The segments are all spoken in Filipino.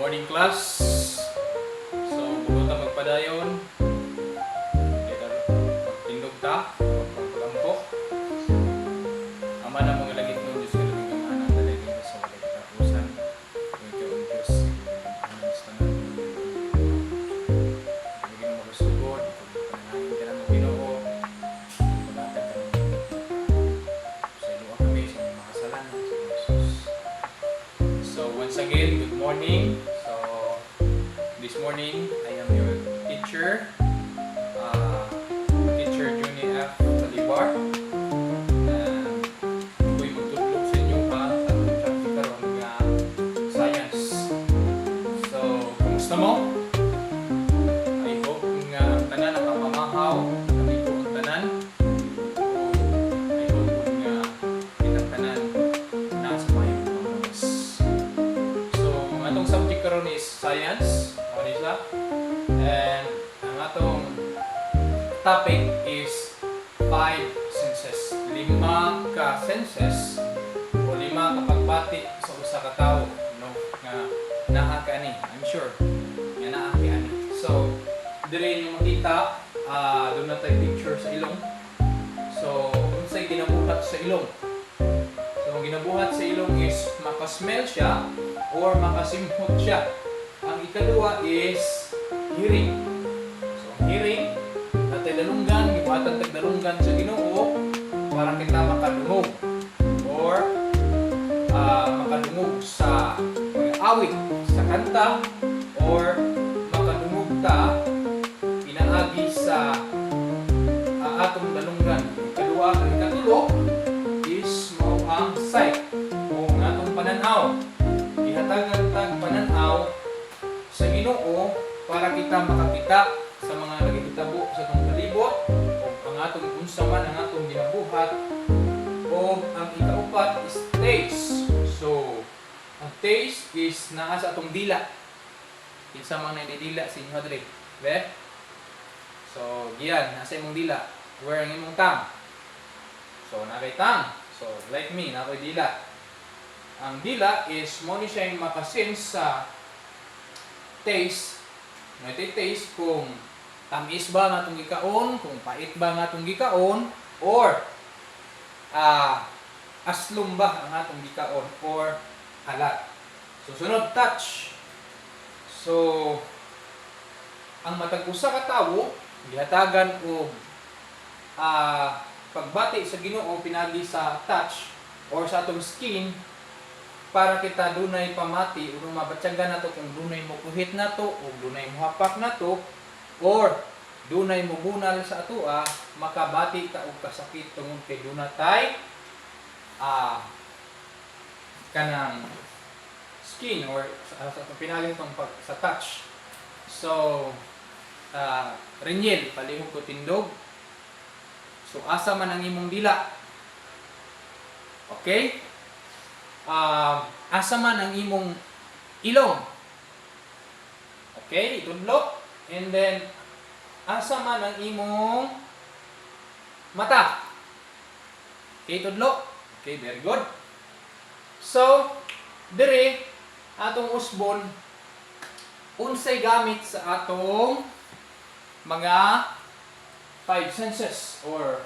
morning class. So, bugo ta magpadayon. Kita pagtindog ta, pagpagampo. Ama na mga lagit mo, Diyos ka lang ang anang dalagin sa wala katapusan. Ikaw ang Diyos, ang gusto na. Hindi mo magasugod, pananahin ka ng Ginoo. Paglatag ka ng sa iluwa kami sa mga kasalanan sa Jesus. So, once again, good morning. So, this morning, I am your teacher, Teacher Juni F. Talibar. And ako'y magtutulog sa inyo pa sa atong karon nga science. So, kumusta mo? I hope nga ang tanan nakapamahaw, nakabiko ang tanan. I hope nga kitang tanan nasa mayong pamamas. So, ang atong subject karon is science. Ano siya? And ang atong topic is 5 senses. 5 ka senses o 5 ka pagbati sa usa ka tawo, no? Nga naa ka ani, I'm sure. Nga naa ka ani. So, dire niyo makita, doon na tayo picture sa ilong. So, unsay ginabuhat sa ilong? So, ang ginabuhat sa ilong is makasmell siya or makasimhot siya. Ang ikaduwa is hearing. So, hearing, natay dalunggan, gibuhatan tag dalunggan sa Ginoo para kita makadungog or makadungog sa awit, sa kanta, or makadungog ta pinaagi sa atong dalunggan. Ikaduwa, ang ikatulo is mao ang sight o ang atong pananaw. Ihatagan tag pananaw sa Ginoo para kita makakita sa mga nagitabo sa atong palibot o ang atong unsa man ang atong ginabuhat. O ang ikaupat is taste. So, ang taste is naa sa atong dila. Kinsa man nagdidila sa inyo diri, be? So, giyan nasa imong dila. Where ang imong tang? So, nakay tang. So, like me, nakoy dila. Ang dila is mo ni siya yung makasense sa taste. May taste kung tamis ba nga itong gikaon, kung pait ba nga itong gikaon, or aslum ba ang atong gikaon, or alat. So, sunod, touch. So, ang matag usa ka tawo gihatagan og pagbati sa Ginoo pinagi sa touch or sa atong skin para kita dunay pamati o mabatyagan nato kung dunay mo kuhit nato o dunay mo hapak nato or dunay mo bunal sa atoa, makabati ta og kasakit tungod kay dunay kanang skin or sa pinagi tong sa touch. So, Renyel, palihog ko tindog. So, asa man ang imong dila? Okay? Asa man ang imong ilong? Okay, itudlo. And then, asa man ang imong mata? Okay, itudlo. Okay, very good. So, dire, atong usbon, unsay gamit sa atong mga 5 senses or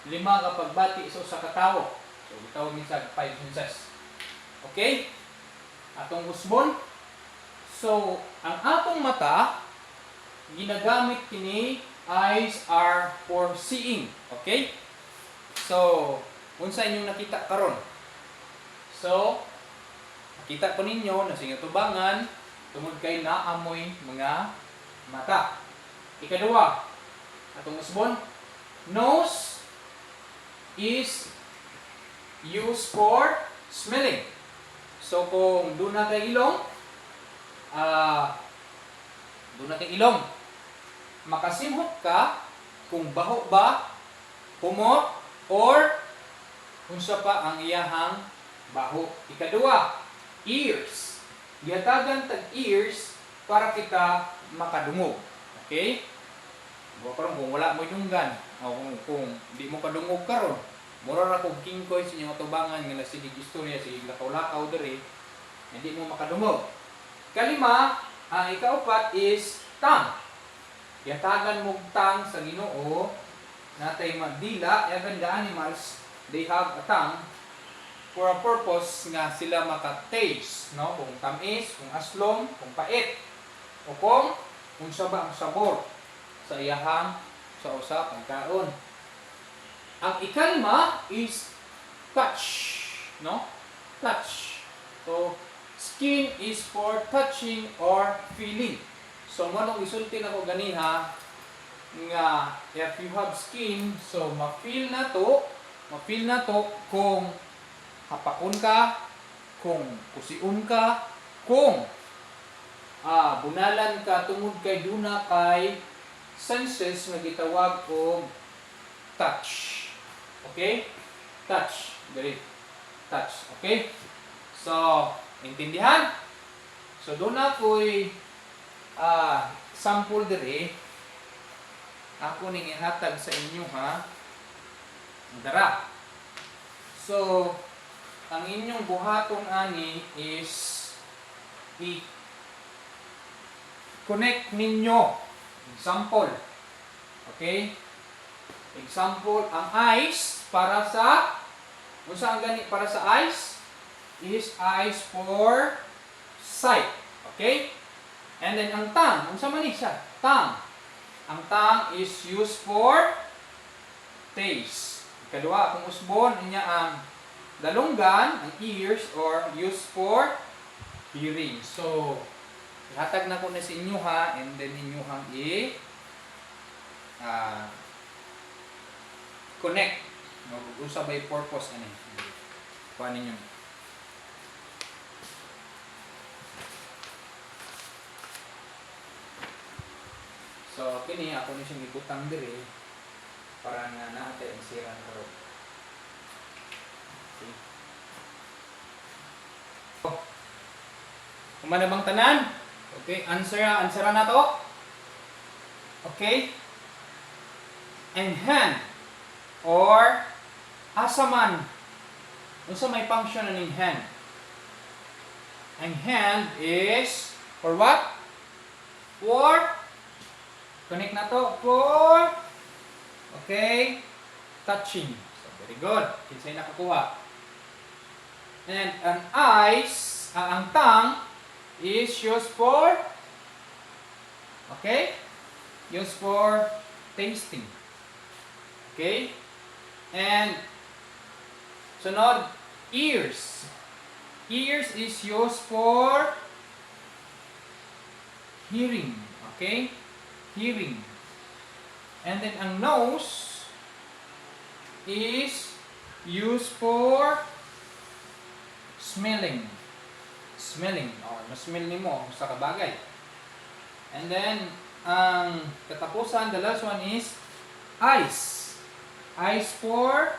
5 ka pagbati sa usa ka tawo. So, itaw minsan 5 senses. Okay? Atong usbon. So, ang atong mata, ginagamit kini, eyes are for seeing. Okay? So, unsa inyong nakita karon? So, nakita ko ninyo na singatubangan tungod kay naamoy mga mata. Ikaduwa, atong usbon, nose is used for smelling. So kung doon na kay ilong, makasimhot ka kung baho ba, humot, or unsa pa ang iyahang baho. Ikaduwa, ears. Gihatagan tag ears para kita makadungog. Okay? Karon kung wala mo dunggan, o kung di mo kadungog karon, mura ra kog kingkoy sa inyong atubangan nga nasilig istorya sa lakaw-lakaw diri, hindi mo makadungog. Kalima, ang ikaupat is tongue. Yatagan mo tongue sa Ginoo natay magdila, even the animals they have a tongue for a purpose nga sila maka-taste, no? Kung tamis, kung aslom, kung pait, o kung unsa ba ang sabor sa iyahang sa usa pagkaon. Ang ikalima is touch, no? Touch. So skin is for touching or feeling. So manong isulti nako ganiha nga if you have skin, so ma-feel na to kung hapakon ka, kung kusiun ka, kung bunalan ka tungod kay duna kay senses nga gitawag og touch. Okay? Touch. Dali. Touch. Okay? So, intindihan? So, doon na ko'y sample diri. Ako ning ihatag sa inyo ha. Dara. So, ang inyong buhaton ani is i-connect ninyo. Example. Okay? Example, ang eyes para sa unsa ang gani para sa eyes is eyes for sight. Okay? And then ang tongue, unsa man ni siya? Tongue. Ang tongue is used for taste. Ikadua, kung usbon niya ang dalunggan, ang ears, or used for hearing. So, ihatag na ko na sa inyo ha, and then inyo hang connect. Mag-usa by purpose ani. Kuha ninyo. So, kini ako ni siyang ibutang diri para nga natin ang siran karon. Okay. Kumana bang tanan? Okay, answer na to. Okay? And hand or asaman. Unsa may function ng hand? Ang hand is for what? For connect na to for okay, touching. So very good. Kinsay nakakuha. And an eyes, ang tongue is used for okay? Used for tasting. Okay? And sunod, ears. Ears is used for hearing. Okay? Hearing. And then ang nose is used for smelling. Smelling. O, na-smell nimo sa kabagay. And then, ang katapusan, the last one is eyes. Eyes for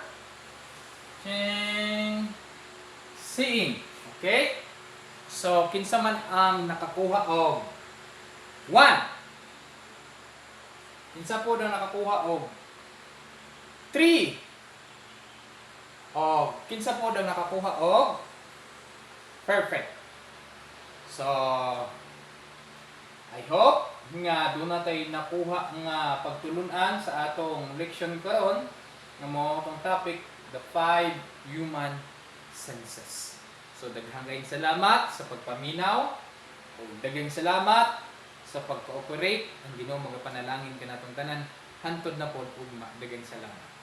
seeing. Okay? So, kinsa man ang nakakuha og 1. Kinsa po daw nakakuha og 3. O, kinsa po daw nakakuha og perfect. So, I hope nga doon na tayo nakuha nga pagtulunan sa atong leksyon karon nga mo itong topic, the 5 human senses. So, daghang salamat sa pagpaminaw o daghang salamat sa pag-cooperate. Ang Ginoo magapanalangin kanatong tanan hantod na pod ugma. Daghang salamat.